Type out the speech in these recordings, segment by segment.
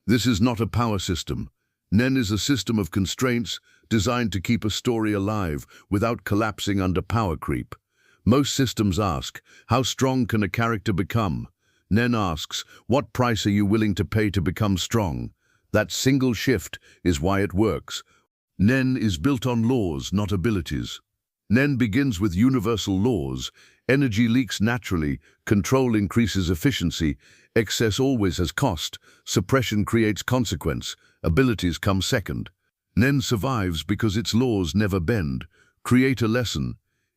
This is not a power system. Nen is a system of constraints designed to keep a story alive without collapsing under power creep. Most systems ask, how strong can a character become? Nen asks, what price are you willing to pay to become strong? That single shift is why it works. Nen is built on laws, not abilities. Nen begins with universal laws. Energy leaks naturally, control increases efficiency, excess always has cost, suppression creates consequence, abilities come second. Nen survives because its laws never bend. Create a lesson.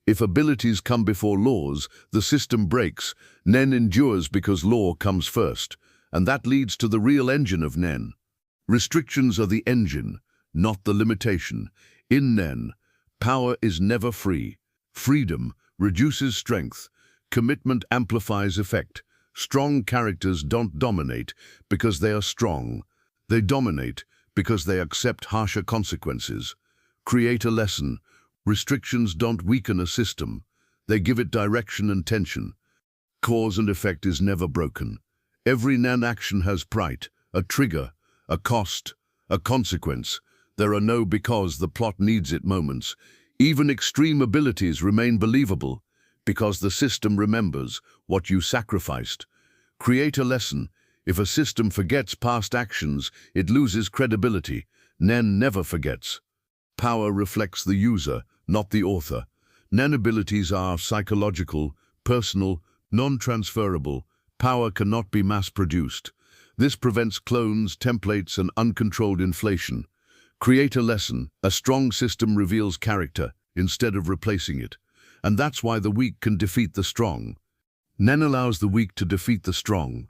If abilities come before laws, the system breaks. Nen endures because law comes first. And that leads to the real engine of Nen. Restrictions are the engine, not the limitation. In Nen, power is never free. Freedom reduces strength. Commitment amplifies effect. Strong characters don't dominate because they are strong. They dominate because they accept harsher consequences. Create a lesson. Restrictions don't weaken a system. They give it direction and tension. Cause and effect is never broken. Every Nen action has price, a trigger, a cost, a consequence. There are no because the plot needs it moments. Even extreme abilities remain believable because the system remembers what you sacrificed. Create a lesson. If a system forgets past actions, it loses credibility. Nen never forgets. Power reflects the user, not the author. Nen abilities are psychological, personal, non-transferable. Power cannot be mass-produced. This prevents clones, templates, and uncontrolled inflation. Create a lesson. A strong system reveals character instead of replacing it. And that's why the weak can defeat the strong. Nen allows the weak to defeat the strong.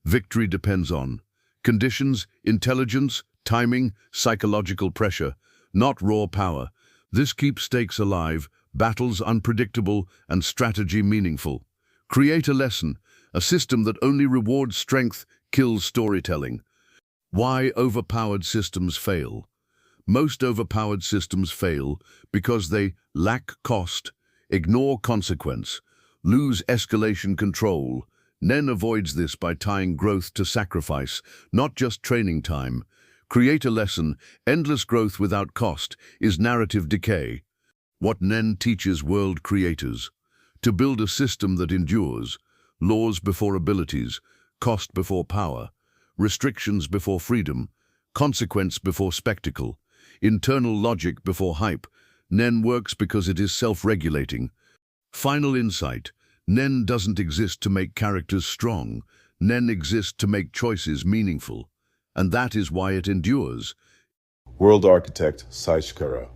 Victory depends on conditions, intelligence, timing, psychological pressure, not raw power. This keeps stakes alive, battles unpredictable, and strategy meaningful. Create a lesson. A system that only rewards strength kills storytelling. Why overpowered systems fail? Most overpowered systems fail because they lack cost, ignore consequence, lose escalation control. Nen avoids this by tying growth to sacrifice, not just training time. Create a lesson. Endless growth without cost is narrative decay. What Nen teaches world creators: to build a system that endures. Laws before abilities, cost before power, restrictions before freedom, consequence before spectacle, internal logic before hype. Nen works because it is self-regulating. Final insight: Nen doesn't exist to make characters strong. Nen exists to make choices meaningful. And that is why it endures. World architect SaichKara.